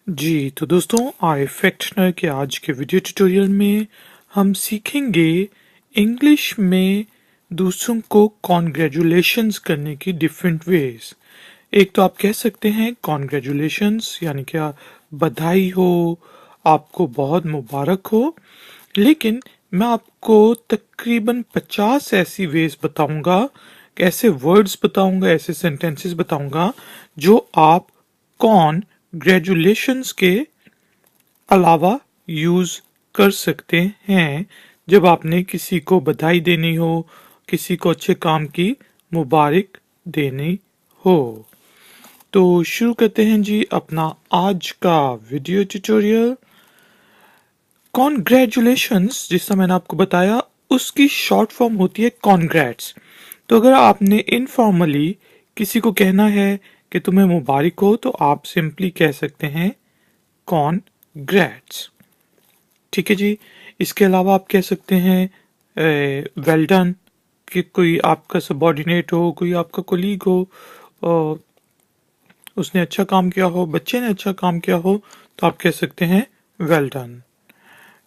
जी तो दोस्तों iFactner के आज के वीडियो ट्यूटोरियल में हम सीखेंगे इंग्लिश में दूसरों को कॉन्ग्रेचुलेशंस करने की डिफरेंट वेज। एक तो आप कह सकते हैं कॉन्ग्रेचुलेशंस यानी क्या बधाई हो, आपको बहुत मुबारक हो। लेकिन मैं आपको तकरीबन 50 ऐसी वेज बताऊंगा, ऐसे वर्ड्स बताऊंगा, ऐसे सेंटेंसेस बताऊंगा जो आप कॉन्ग्रेचुलेशंस के अलावा यूज कर सकते हैं जब आपने किसी को बधाई देनी हो, किसी को अच्छे काम की मुबारक देनी हो। तो शुरू करते हैं जी अपना आज का वीडियो ट्यूटोरियल। कॉन्ग्रेचुलेशंस जिसका मैंने आपको बताया उसकी शॉर्ट फॉर्म होती है कॉन्ग्रेट्स। तो अगर आपने इनफॉर्मली किसी को कहना है कि तुम्हें मुबारक हो तो आप सिंपली कह सकते हैं कॉन्ग्रेट्स। ठीक है जी। इसके अलावा आप कह सकते हैं वेल डन, कि कोई आपका सबॉर्डिनेट हो, कोई आपका कोलीग हो, उसने अच्छा काम किया हो, बच्चे ने अच्छा काम किया हो, तो आप कह सकते हैं वेल डन।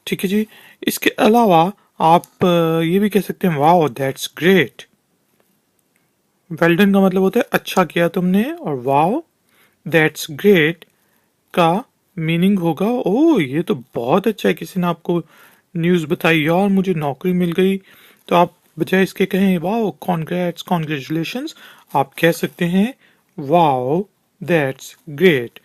ठीक है जी। इसके अलावा आप ये भी कह सकते हैं wow that's great. Well done का मतलब होता है अच्छा किया तुमने, और वाओ दैट्स ग्रेट का मीनिंग होगा ओ ये तो बहुत अच्छा है, किसी ने आपको न्यूज़ बताई यार मुझे नौकरी मिल गई, तो आप बजाय इसके कहें वाओ कॉन्ग्रेट्स कॉन्ग्रेचुलेशंस, आप कह सकते हैं वाओ दैट्स ग्रेट।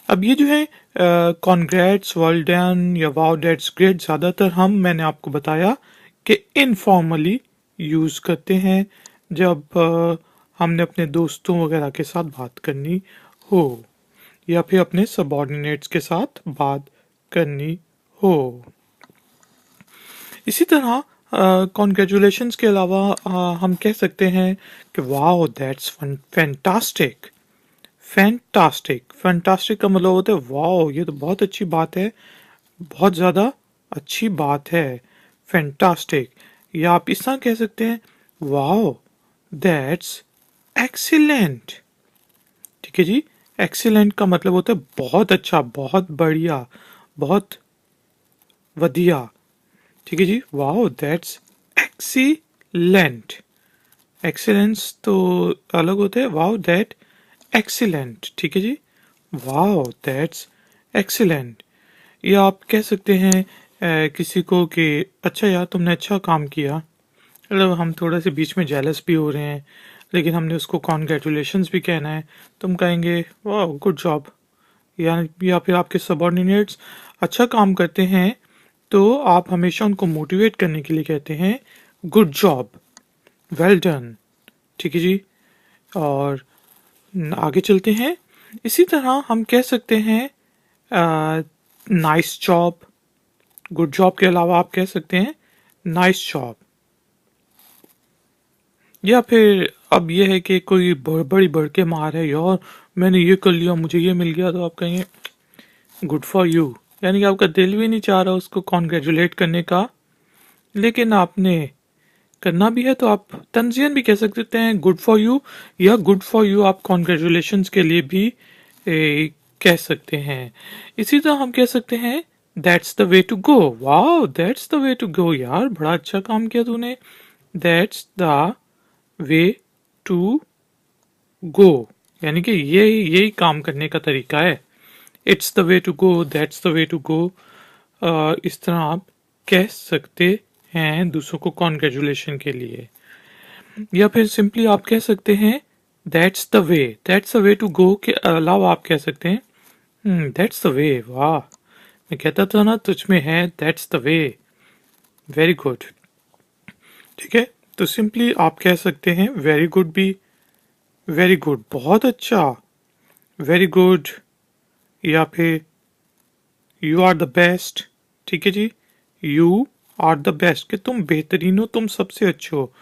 अब ये जो है कॉन्ग्रेट्स, वेल डन या वाओ दैट्स ग्रेट ज़्यादातर मैंने आपको बताया कि इनफॉर्मली यूज़ करते हैं जब हमने अपने दोस्तों वगैरह के साथ बात करनी हो या फिर अपने सबऑर्डिनेट्स के साथ बात करनी हो। इसी तरह कॉन्ग्रेचुलेशंस के अलावा हम कह सकते हैं कि wow that's fantastic. Fantastic fantastic का मतलब होता है वाओ ये तो बहुत अच्छी बात है, बहुत ज़्यादा अच्छी बात है, फैंटास्टिक। या आप इस तरह कह सकते हैं वाओ दैट्स एक्सीलेंट। ठीक है जी। एक्सीलेंट का मतलब होता है बहुत अच्छा, बहुत बढ़िया, बहुत वधिया। ठीक है जी। Wow that's excellent. एक्सीलेंस तो अलग होता है, वाओ दैट एक्सीलेंट। ठीक है जी। Wow that's excellent. या आप कह सकते हैं किसी को कि अच्छा यार तुमने अच्छा काम किया, मतलब हम थोड़ा से बीच में जेलस भी हो रहे हैं लेकिन हमने उसको कॉन्ग्रेचुलेशंस भी कहना है, तुम कहेंगे वाह गुड जॉब। या फिर आपके सबऑर्डिनेट्स अच्छा काम करते हैं तो आप हमेशा उनको मोटिवेट करने के लिए कहते हैं गुड जॉब, वेल डन। ठीक है जी। और आगे चलते हैं। इसी तरह हम कह सकते हैं नाइस जॉब। गुड जॉब के अलावा आप कह सकते हैं नाइस जॉब। या फिर अब ये है कि कोई बड़ी बढ़ के मार है यार मैंने ये कर लिया मुझे ये मिल गया, तो आप कहेंगे गुड फॉर यू, यानी कि आपका दिल भी नहीं चाह रहा उसको कॉन्ग्रेचुलेट करने का, लेकिन आपने करना भी है तो आप तंजीन भी कह सकते हैं गुड फॉर यू, या गुड फॉर यू आप कॉन्ग्रेचुलेशंस के लिए भी कह सकते हैं। इसी तरह हम कह सकते हैं that's the way to go. Wow that's the way to go, यार बड़ा अच्छा काम किया तूने, that's the way to go, यानी कि यही काम करने का तरीका है। It's the way to go, that's the way to go, इस तरह आप कह सकते हैं दूसरों को कॉन्ग्रेचुलेशन के लिए। या फिर सिंपली आप कह सकते हैं that's the way. That's the way to go के अलावा आप कह सकते हैं दैट्स द वे, वाह मैं कहता था ना तुझ में है that's the way, very good. ठीक है। तो सिंपली आप कह सकते हैं वेरी गुड भी, वेरी गुड बहुत अच्छा, वेरी गुड, या फिर यू आर द बेस्ट। ठीक है जी। यू आर द बेस्ट कि तुम बेहतरीन हो, तुम सबसे अच्छे हो,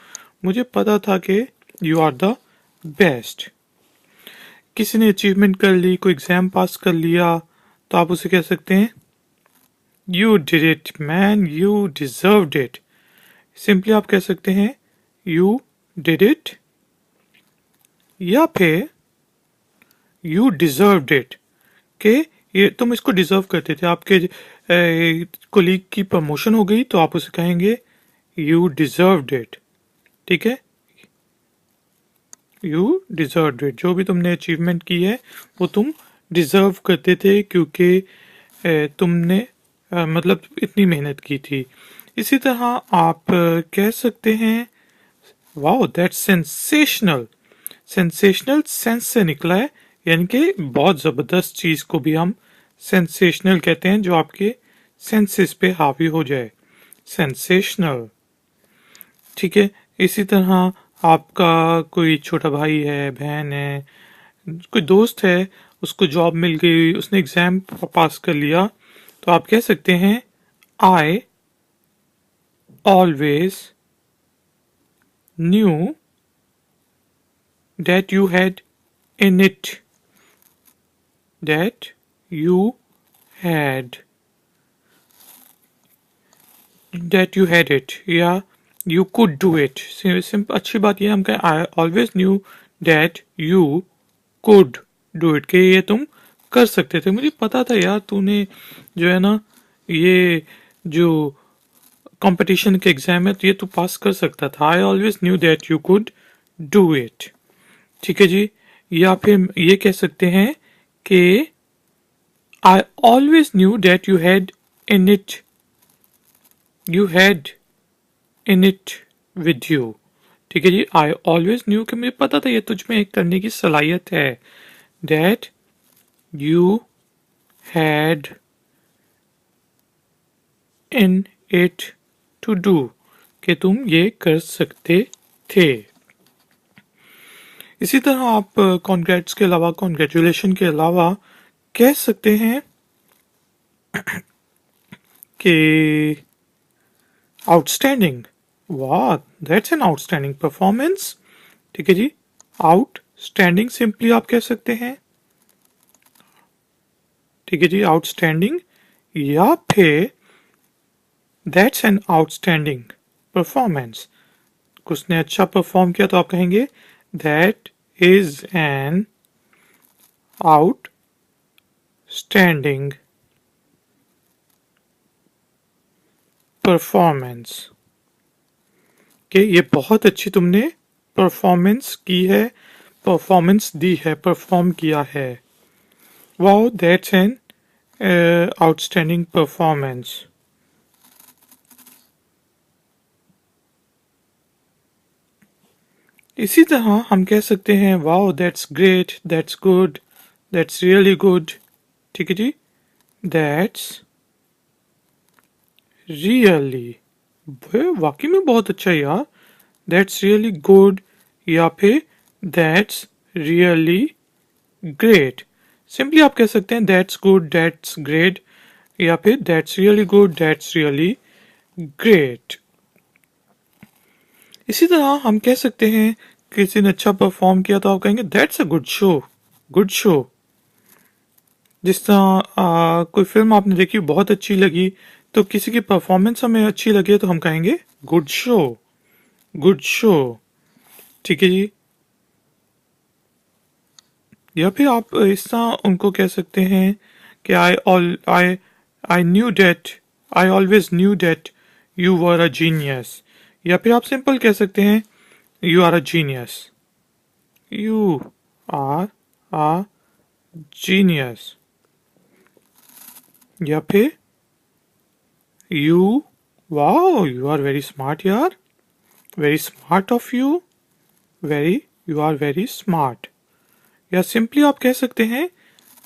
मुझे पता था कि यू आर द बेस्ट। किसी ने अचीवमेंट कर ली, कोई एग्जाम पास कर लिया, तो आप उसे कह सकते हैं you did it man, you deserved it. Simply आप कह सकते हैं यू डिड इट, या फिर यू डिजर्व्ड इट, के ये तुम इसको डिजर्व करते थे। आपके कोलीग की प्रमोशन हो गई तो आप उसे कहेंगे यू डिजर्व्ड इट। ठीक है, यू डिजर्व्ड इट। जो भी तुमने अचीवमेंट की है वो तुम डिजर्व करते थे, क्योंकि तुमने मतलब इतनी मेहनत की थी। इसी तरह आप कह सकते हैं wow that's sensational. Sensational sense से निकला है, यानी कि बहुत जबरदस्त चीज को भी हम सेंसेशनल कहते हैं, जो आपके सेंसेस पे हावी हो जाए, सेंसेशनल। ठीक है, इसी तरह आपका कोई छोटा भाई है, बहन है, कोई दोस्त है, उसको जॉब मिल गई, उसने एग्जाम पास कर लिया, तो आप कह सकते हैं आई always new that you had in it, that you had it, या you could do it। अच्छी बात ये हम कहें I always knew that you could do it, कि ये तुम कर सकते थे। मुझे पता था यार तूने जो है ना ये जो कंपटीशन के एग्जाम है तो ये तू पास कर सकता था। I always knew that you could do it। ठीक है जी, या फिर ये कह सकते हैं कि I always knew that you had in it with you। ठीक है जी, I always knew कि मुझे पता था ये तुझ में एक करने की सलाहियत है, that you had in it to do, कि तुम ये कर सकते थे। इसी तरह आप कॉन्ग्रेट्स के अलावा, कॉन्ग्रेचुलेशन के अलावा कह सकते हैं कि आउटस्टैंडिंग, वाह दैट्स एन आउटस्टैंडिंग परफॉर्मेंस। ठीक है जी, आउटस्टैंडिंग सिंपली आप कह सकते हैं। ठीक है जी, आउटस्टैंडिंग, या फिर दैट्स एन आउटस्टैंडिंग परफॉर्मेंस। उसने अच्छा परफॉर्म किया तो आप कहेंगे that is an outstanding performance, कि ये बहुत अच्छी तुमने परफॉर्मेंस की है, परफॉर्मेंस दी है, परफॉर्म किया है। Wow that's an outstanding performance. इसी तरह हम कह सकते हैं wow that's great, that's good, that's really good. ठीक है जी, दैट्स रियली, वाकई में बहुत अच्छा है यार, दैट्स रियली गुड, या फिर दैट्स रियली ग्रेट। सिंपली आप कह सकते हैं दैट्स गुड, दैट्स ग्रेट, या फिर that's really good, that's really great. इसी तरह हम कह सकते हैं किसी ने अच्छा परफॉर्म किया तो आप कहेंगे that's a good show, good show. जिस तरह कोई फिल्म आपने देखी बहुत अच्छी लगी, तो किसी की परफॉर्मेंस हमें अच्छी लगे तो हम कहेंगे गुड शो, गुड शो। ठीक है जी, या फिर आप इस तरह उनको कह सकते हैं कि I knew that, I always knew that you were a genius, या फिर आप सिंपल कह सकते हैं you are a genius, you are a genius, या फिर you, wow you are very smart यार, very smart of you, you are very smart, या सिंपली आप कह सकते हैं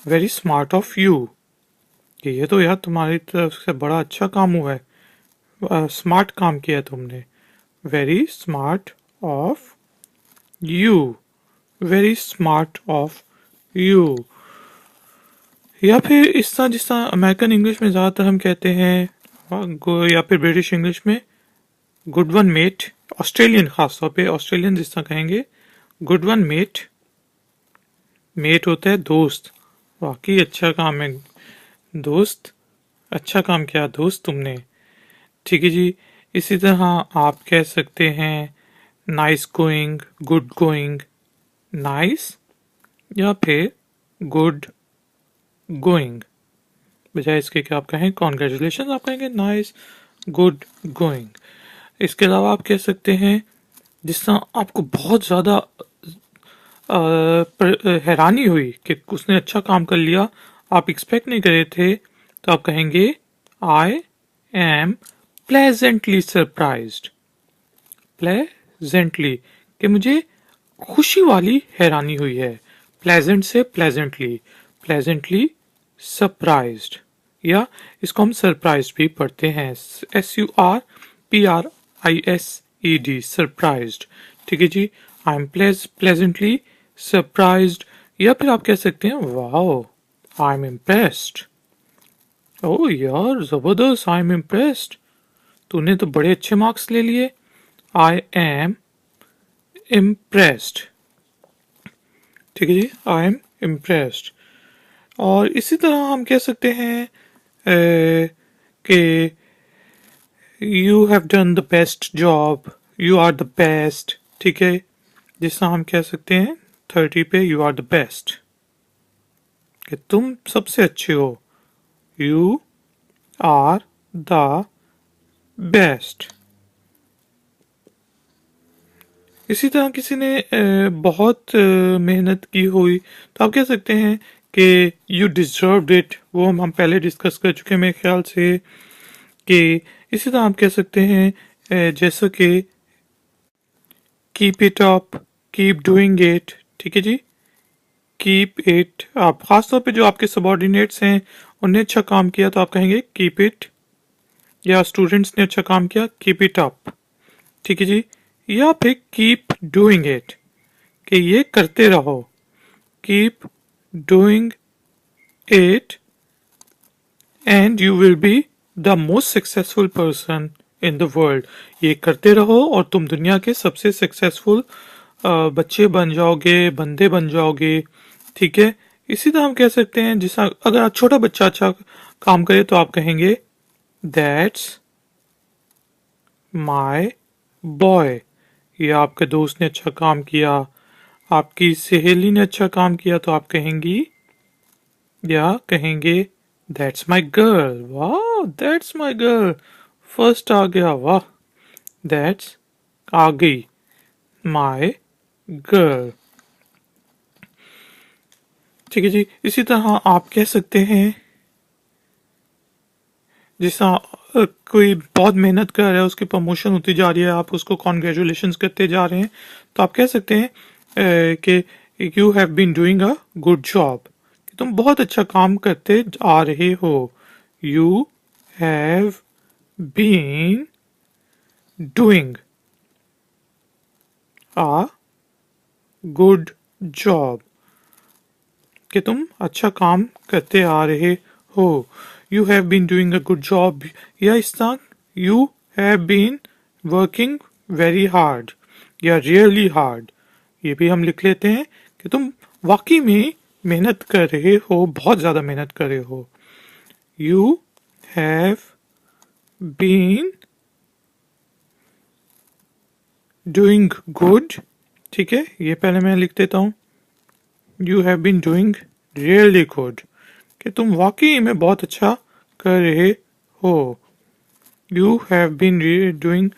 वेरी स्मार्ट ऑफ यू, कि ये तो यार तुम्हारी तरफ से बड़ा अच्छा काम हुआ है, स्मार्ट काम किया तुमने, very smart of you, very smart of you. या फिर इस तरह जिस तरह अमेरिकन इंग्लिश में ज़्यादातर हम कहते हैं, या फिर ब्रिटिश इंग्लिश में गुड वन मेट, ऑस्ट्रेलियन खासतौर पे ऑस्ट्रेलियन जिस तरह कहेंगे गुड वन मेट, मेट होता है दोस्त, वाकई अच्छा काम है दोस्त, अच्छा काम किया दोस्त तुमने। ठीक है जी, इसी तरह आप कह सकते हैं nice going, good going, nice, या फिर गुड गोइंग। बजाय इसके कि आप कहें कॉन्ग्रेचुलेशन, आप कहेंगे नाइस, गुड गोइंग। इसके अलावा आप कह सकते हैं जिस तरह आपको बहुत ज़्यादा हैरानी हुई कि उसने अच्छा काम कर लिया, आप एक्सपेक्ट नहीं कर रहे थे, तो आप कहेंगे I am pleasantly surprised. Pleasantly कि मुझे खुशी वाली हैरानी हुई है। प्लेजेंट से प्लेजेंटली, प्लेजेंटली सरप्राइज्ड, या इसको हम सरप्राइज भी पढ़ते हैं, SURPRISED, सरप्राइज्ड। ठीक है जी, आई एम प्लेजेंटली सरप्राइज्ड। या फिर आप कह सकते हैं वाओ आई एम इम्प्रेस्ड। ओह यार जबरदस्त, आई एम इम्प्रेस्ड, तूने तो बड़े अच्छे मार्क्स ले लिए। I am impressed. ठीक है जी, आई एम इम्प्रेस्ड। और इसी तरह हम कह सकते हैं कि you have done the best job, you are the best. ठीक है, जिस तरह हम कह सकते हैं 30 पे यू आर द बेस्ट, कि तुम सबसे अच्छे हो, यू आर द बेस्ट। इसी तरह किसी ने बहुत मेहनत की हुई तो आप कह सकते हैं कि यू डिजर्व्ड इट, वो हम पहले डिस्कस कर चुके हैं मेरे ख्याल से। कि इसी तरह आप कह सकते हैं जैसा कि keep it up, keep doing it. ठीक है जी, कीप इट आप, खासतौर पे जो आपके सबॉर्डिनेट्स हैं उन्हें अच्छा काम किया तो आप कहेंगे कीप इट, या स्टूडेंट्स ने अच्छा काम किया कीप इट अप। ठीक है जी, या फिर कीप डूइंग इट, कि ये करते रहो, keep doing it and you will be the most successful person in the world. ये करते रहो और तुम दुनिया के सबसे सक्सेसफुल बच्चे बन जाओगे, बंदे बन जाओगे। ठीक है, इसी तरह हम कह सकते हैं जिस अगर आप छोटा बच्चा अच्छा काम करे तो आप कहेंगे दैट्स माय बॉय, या आपके दोस्त ने अच्छा काम किया, आपकी सहेली ने अच्छा काम किया तो आप कहेंगी या कहेंगे दैट्स माय गर्ल, वाह दैट्स माय गर्ल, फर्स्ट आ गया, वाह दैट्स आ गई माय गर्ल। ठीक है जी, इसी तरह आप कह सकते हैं जैसा कोई बहुत मेहनत कर रहा है, उसकी प्रमोशन होती जा रही है, आप उसको कॉन्ग्रेचुलेशंस करते जा रहे हैं, तो आप कह सकते हैं कि you have been doing a good job, कि तुम बहुत अच्छा काम करते आ रहे हो। You have been doing a good job, कि तुम अच्छा काम करते आ रहे हो। You have been doing a good job, या इस तरह you have been working very hard या रियली हार्ड, ये भी हम लिख लेते हैं कि तुम वाकई में मेहनत कर रहे हो, बहुत ज्यादा मेहनत कर रहे हो। You have been doing good. ठीक है, ये पहले मैं लिख देता हूं, you have been doing really good, कि तुम वाकई में बहुत अच्छा कर रहे हो। You have been doing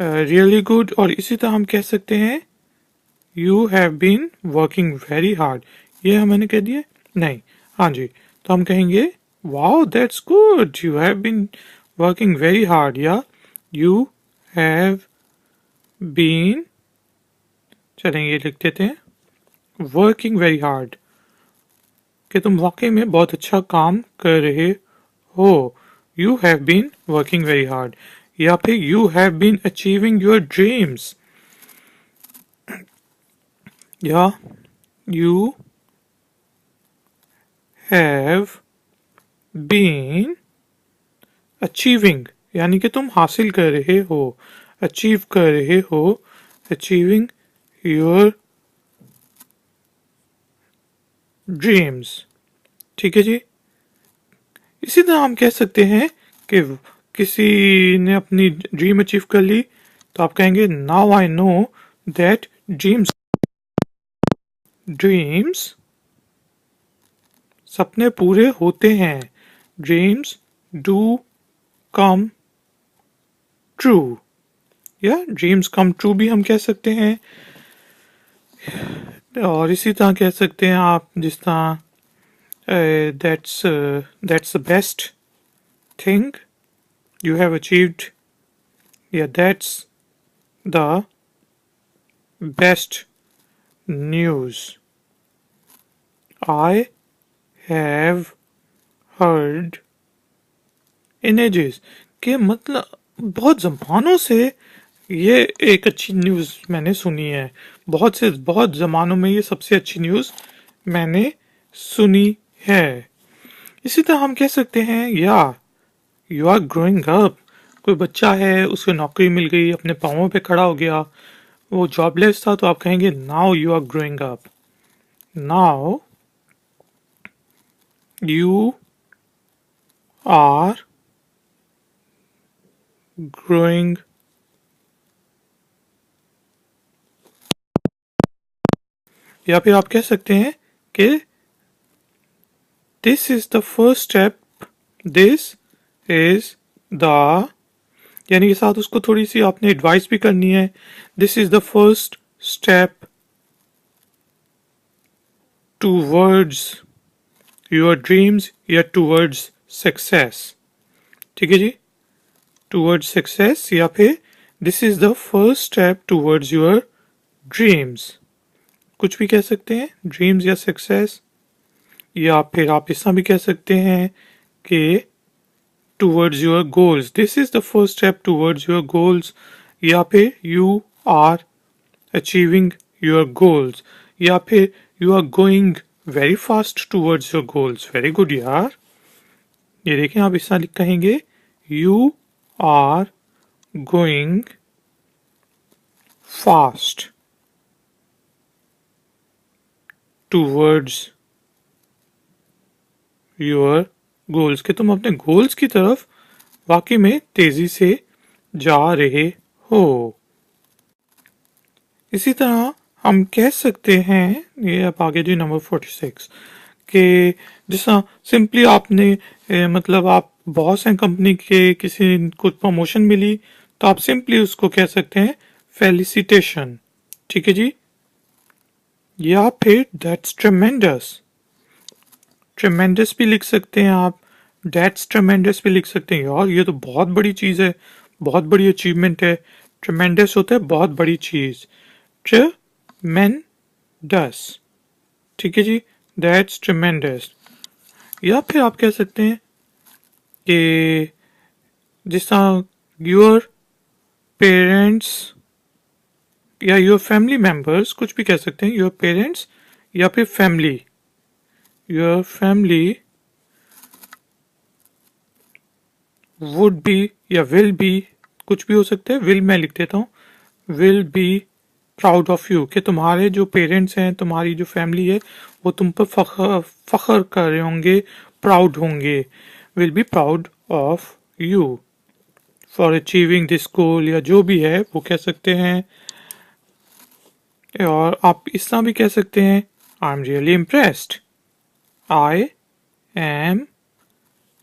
really good. और इसी तरह हम कह सकते हैं you have been working very hard, ये मैंने कह दिया नहीं, हाँ जी, तो हम कहेंगे wow that's good, you have been working very hard, या यू हैव बीन, चलेंगे लिख देते हैं वर्किंग वेरी हार्ड, कि तुम वाकई में बहुत अच्छा काम कर रहे हो। You have been working very hard, या फिर you have been achieving your dreams, या यू हैव बीन अचीविंग, यानी कि तुम हासिल कर रहे हो, अचीव कर रहे हो, अचीविंग योर ड्रीम्स। ठीक है जी, इसी तरह हम कह सकते हैं कि किसी ने अपनी ड्रीम अचीव कर ली तो आप कहेंगे now I know that dreams सपने पूरे होते हैं, ड्रीम्स डू कम ट्रू, या ड्रीम्स कम ट्रू भी हम कह सकते हैं। और इसी तरह कह सकते हैं आप जिस तरह that's the best thing you have achieved, या that's the best news I have heard in ages, के मतलब बहुत जमानों से ये एक अच्छी न्यूज़ मैंने सुनी है, बहुत जमानों में ये सबसे अच्छी न्यूज़ मैंने सुनी है। इसी तरह हम कह सकते हैं या यू आर ग्रोइंग अप, कोई बच्चा है उसको नौकरी मिल गई, अपने पाँवों पे खड़ा हो गया, वो जॉबलेस था, तो आप कहेंगे now you are growing up, now you are growing या फिर आप कह सकते हैं कि this is the first step, this is the, यानी के साथ उसको थोड़ी सी आपने एडवाइस भी करनी है। This is the first step towards your dreams या टूवर्ड्स सक्सेस, ठीक है जी, टूवर्ड्स सक्सेस, या फिर this is the first step towards your dreams, कुछ भी कह सकते हैं, ड्रीम्स या सक्सेस। या फिर आप ऐसा भी कह सकते हैं कि towards your goals, this is the first step towards your goals, या फिर you are achieving your goals, या फिर you are going very fast towards your goals. Very good यार, ये देखें आप ऐसा कहेंगे, you are going fast towards your goals, के तुम अपने गोल्स की तरफ वाकई में तेजी से जा रहे हो। इसी तरह हम कह सकते हैं, ये अब आगे जी नंबर 46, कि जैसा सिंपली आपने मतलब आप बॉस हैं कंपनी के, किसी को प्रमोशन मिली, तो आप सिंपली उसको कह सकते हैं फेलिसिटेशन, ठीक है जी, या फिर दैट्स ट्रेमेंडस, ट्रेमेंडस भी लिख सकते हैं आप, दैट्स ट्रेमेंडस भी लिख सकते हैं। यार ये तो बहुत बड़ी चीज है, बहुत बड़ी अचीवमेंट है, ट्रेमेंडस होता है बहुत बड़ी चीज, ट्रेमेंडस, ठीक है जी, दैट्स ट्रेमेंडस। या फिर आप कह सकते हैं कि जिस तरह योर पेरेंट्स या योर फैमिली मेंबर्स, कुछ भी कह सकते हैं, योर पेरेंट्स या फिर family, your family would be या विल बी, कुछ भी हो सकता है, विल मैं लिख देता हूँ, will be proud of you, कि तुम्हारे जो पेरेंट्स हैं, तुम्हारी जो फैमिली है, वो तुम पर फख्र कर रहे होंगे, प्राउड होंगे, will be proud of you for achieving this goal, या जो भी है वो कह सकते हैं। और आप इस तरह भी कह सकते हैं, I am really impressed, I am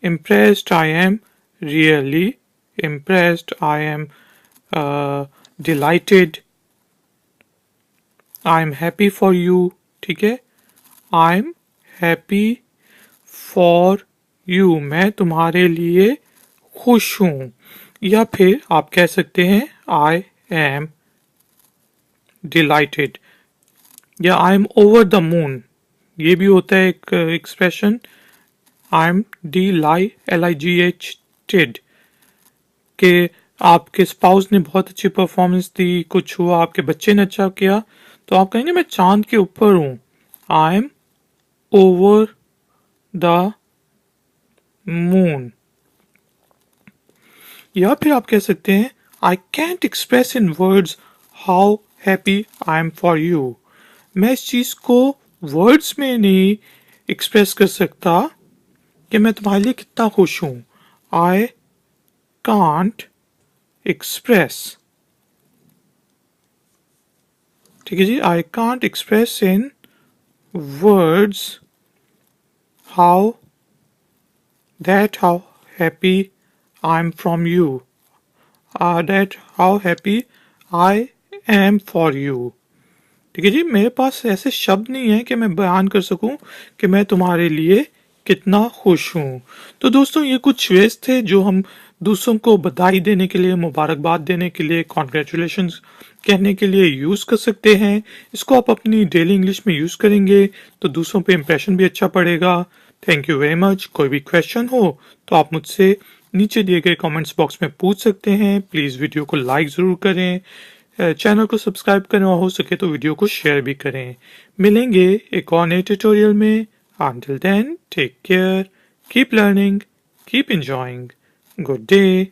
impressed, I am really impressed, I am delighted, I am happy for you, ठीक है, I am happy for you, मैं तुम्हारे लिए खुश हूँ। या फिर आप कह सकते हैं I am delighted, या I am over the moon, ये भी होता है एक एक्सप्रेशन, आई एम delighted, के आपके स्पाउस ने बहुत अच्छी परफॉर्मेंस दी, कुछ हुआ, आपके बच्चे ने अच्छा किया, तो आप कहेंगे मैं चांद के ऊपर हूं, I am over the moon. या फिर आप कह सकते हैं I can't express in words how happy I am for you, मैं इस चीज को वर्ड्स में नहीं एक्सप्रेस कर सकता कि मैं तुम्हारे लिए कितना खुश हूं, आई कांट एक्सप्रेस, ठीक है जी, I can't express in words how that how happy I am from you, that how happy I am for you. ठीक है जी, मेरे पास ऐसे शब्द नहीं है कि मैं बयान कर सकूं कि मैं तुम्हारे लिए कितना खुश हूं। तो दोस्तों, ये कुछ वेज थे जो हम दूसरों को बधाई देने के लिए, मुबारकबाद देने के लिए, कॉन्ग्रेचुलेशंस कहने के लिए यूज कर सकते हैं। इसको आप अपनी डेली इंग्लिश में यूज करेंगे तो दूसरों पे इंप्रेशन भी अच्छा पड़ेगा। Thank you very much. कोई भी क्वेश्चन हो तो आप मुझसे नीचे दिए गए कमेंट्स बॉक्स में पूछ सकते हैं। प्लीज वीडियो को लाइक जरूर करें, चैनल को सब्सक्राइब करें और हो सके तो वीडियो को शेयर भी करें। मिलेंगे एक और नए ट्यूटोरियल में। Until then, take care, keep learning, keep enjoying. Good day.